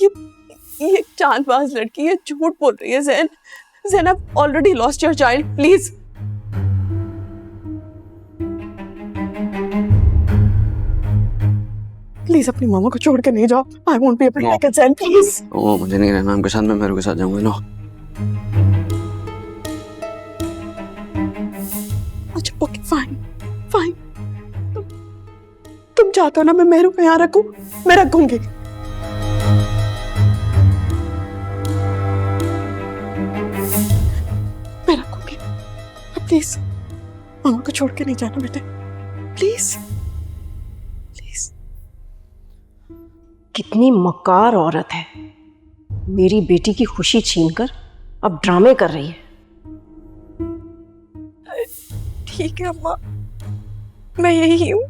ये ये चांदबाज लड़की है, झूठ बोल रही है। ज़ैन, ज़ैन, I've already lost your child, please. Please अपनी मामा को छोड़ के नहीं जाओ। I won't be able to take it, Zen, please. ओ मुझे नहीं रहना उनके साथ, मैं मेरे के साथ जाऊंगा। नो अच्छा ओके फाइन फाइन, तुम चाहते हो ना मैं मेहरू को यहाँ रखूं, मैं रखूंगी। मैं रखूंगी। प्लीज मामा को छोड़ के नहीं जाना बेटे, प्लीज प्लीज। कितनी मक्कार औरत है, मेरी बेटी की खुशी छीनकर अब ड्रामे कर रही है। ठीक है अम्मा, मैं यही हूँ।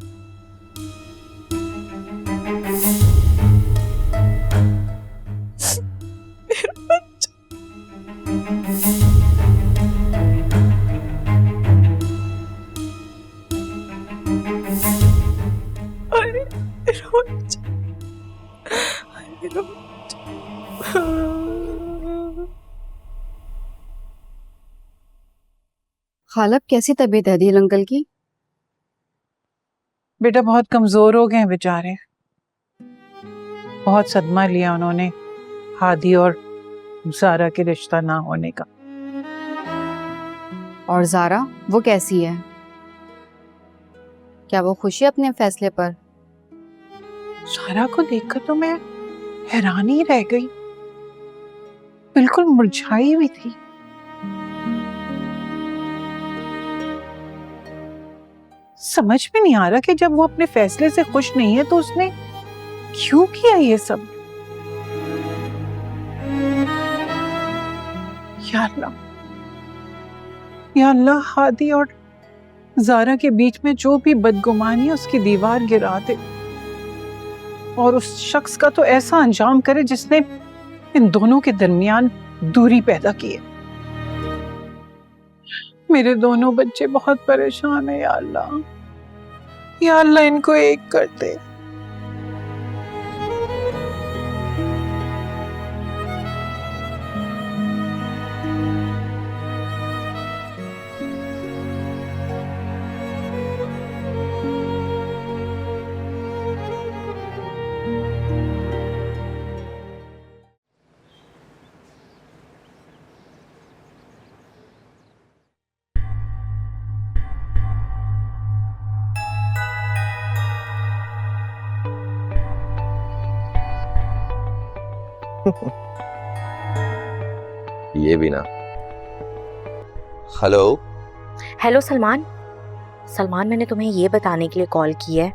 खालब कैसी तबीयत है दिल अंकल की? बेटा बहुत कमजोर हो गए हैं बेचारे, बहुत सदमा लिया उन्होंने हादी और ज़ारा के रिश्ता ना होने का। और ज़ारा वो कैसी है? क्या वो खुश है अपने फैसले पर? ज़ारा को देखकर तो मैं हैरान ही रह गई, बिल्कुल मुरझाई हुई थी। समझ में नहीं आ रहा कि जब वो अपने फैसले से खुश नहीं है तो उसने क्यों किया ये सब। या अल्लाह, या अल्लाह, हादी और ज़ारा के बीच में जो भी बदगुमानी है उसकी दीवार गिरा दे और उस शख्स का तो ऐसा अंजाम करे जिसने इन दोनों के दरमियान दूरी पैदा की है। मेरे दोनों बच्चे बहुत परेशान है या अल्लाह, या अल्लाह इनको एक कर दे। ये भी ना। Hello hello Salman. सलमान, मैंने तुम्हें ये बताने के लिए कॉल की है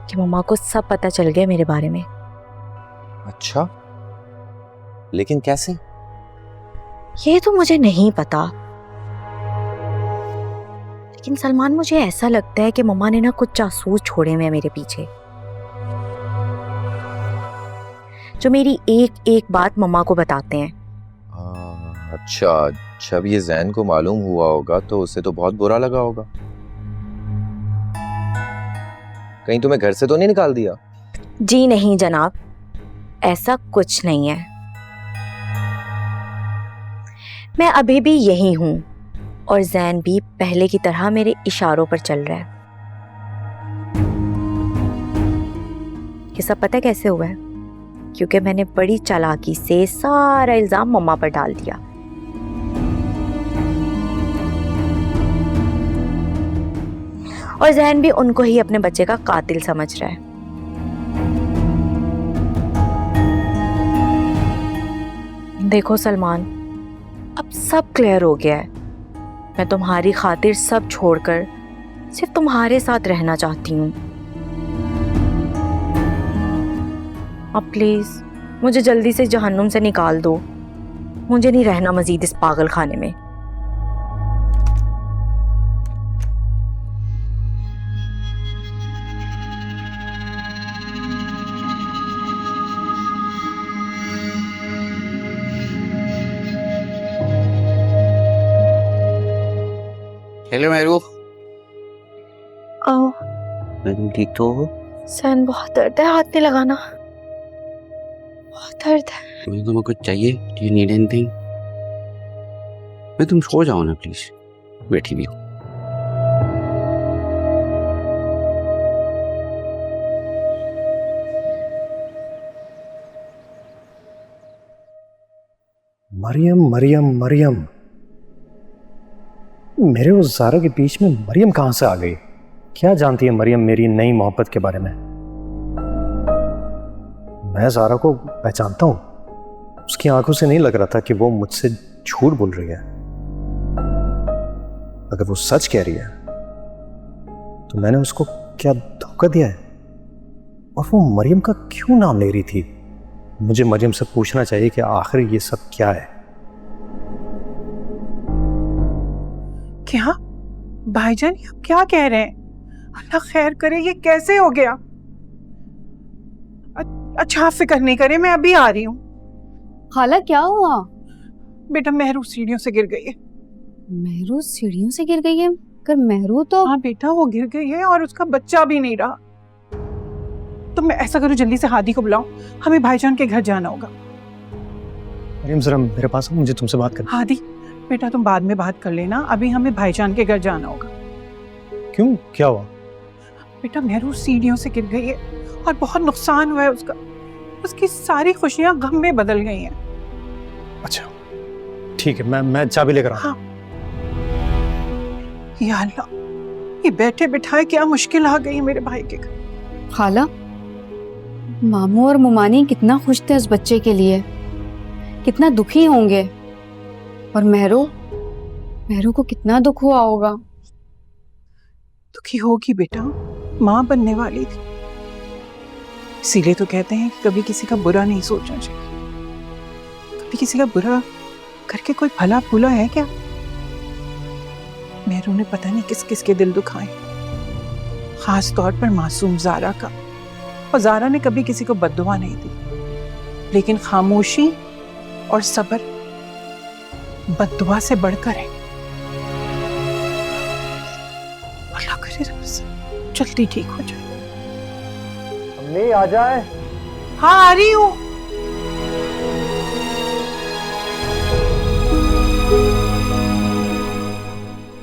कि मम्मा को सब पता चल गया मेरे बारे में। अच्छा, लेकिन कैसे? ये तो मुझे नहीं पता, लेकिन सलमान मुझे ऐसा लगता है कि मम्मा ने ना कुछ जासूस छोड़े हुए हैं मेरे पीछे, जो मेरी एक एक बात मम्मा को बताते हैं। अच्छा, जब ये ज़ैन को मालूम हुआ होगा तो उसे तो बहुत बुरा लगा होगा। कहीं तुम्हें घर से तो नहीं निकाल दिया? जी नहीं जनाब, ऐसा कुछ नहीं है। मैं अभी भी यही हूं और ज़ैन भी पहले की तरह मेरे इशारों पर चल रहा है। ये सब पता कैसे हुआ है? क्योंकि मैंने बड़ी चालाकी से सारा इल्जाम मम्मा पर डाल दिया। और ज़ैन भी उनको ही अपने बच्चे का कातिल समझ रहा है। देखो सलमान, अब सब क्लियर हो गया है। मैं तुम्हारी खातिर सब छोड़कर सिर्फ तुम्हारे साथ रहना चाहती हूँ। अब प्लीज मुझे जल्दी से जहन्नुम से निकाल दो। मुझे नहीं रहना मजीद इस पागल खाने में। हेलो मेहरू, आओ। तुम ठीक तो हो? सन बहुत दर्द है, हाथ नहीं लगाना। बहुत दर्द है। मुझे तुम्हें कुछ चाहिए? Do you need anything? मैं तुम सो जाओ ना प्लीज, बैठी भी हो। मरियम मरियम मरियम, मेरे उस ज़ारा के बीच में मरियम कहाँ से आ गई? क्या जानती है मरियम मेरी नई मोहब्बत के बारे में? मैं ज़ारा को पहचानता हूँ, उसकी आंखों से नहीं लग रहा था कि वो मुझसे झूठ बोल रही है। अगर वो सच कह रही है तो मैंने उसको क्या धोखा दिया है? और वो मरियम का क्यों नाम ले रही थी? मुझे मरियम से पूछना चाहिए कि आखिर ये सब क्या है। क्या भाईजान, ये आप क्या कह रहे हैं? अल्लाह खैर करे, ये कैसे हो गया? अच्छा आप फिक्र नहीं करें, मैं अभी आ रही हूँ। खाला क्या हुआ? बेटा महरू सीढ़ियों से गिर गई है। महरू सीढ़ियों से गिर गई है? कर महरू तो हाँ बेटा, वो गिर गई है और उसका बच्चा भी नहीं रहा। तो मैं ऐसा करूँ, जल्दी से हादी को बुलाऊं, हमें भाईजान के घर जाना होगा। मरियम जरा मेरे पास, मुझे तुमसे बात करनी। हादी बेटा, तुम बाद में बात कर लेना, अभी हमें भाईजान के घर जाना होगा। क्यों, क्या हुआ? बेटा महरू सीढ़ियों से गिर गई है और बहुत नुकसान हुआ है उसका। उसकी सारी खुशियां गम में बदल गई हैं। अच्छा ठीक है, मैं चाबी लेकर आता हूं। हाँ। या अल्लाह, ये बैठे बिठाए क्या मुश्किल आ गई मेरे भाई के घर। खाला, मामू और मुमानी कितना खुश थे उस बच्चे के लिए, कितना दुखी होंगे। और महरू को कितना दुख हुआ होगा। दुखी होगी बेटा, माँ बनने वाली थी। इसीलिए तो कहते हैं कि कभी किसी का बुरा नहीं सोचना चाहिए। कभी किसी का बुरा करके कोई भला भूला है क्या? महरू ने पता नहीं किस किस के दिल दुखाए, खास तौर पर मासूम ज़ारा का। और ज़ारा ने कभी किसी को बद्दुआ नहीं दी, लेकिन खामोशी और सब्र बद्दुआ से बढ़कर है। अल्लाह करे जल्दी ठीक हो जाए। अम्मी आ जाए। हाँ आ रही हूँ।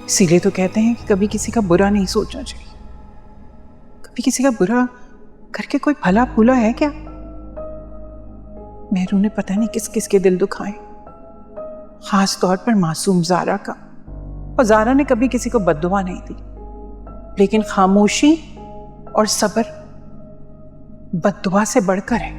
इसीलिए तो कहते हैं कि कभी किसी का बुरा नहीं सोचना चाहिए। कभी किसी का बुरा करके कोई भला भूला है क्या? महरू ने पता नहीं किस किस के दिल दुखाए, खास तौर पर मासूम ज़ारा का। और ज़ारा ने कभी किसी को बद्दुआ नहीं दी, लेकिन खामोशी और सब्र बद्दुआ से बढ़कर है।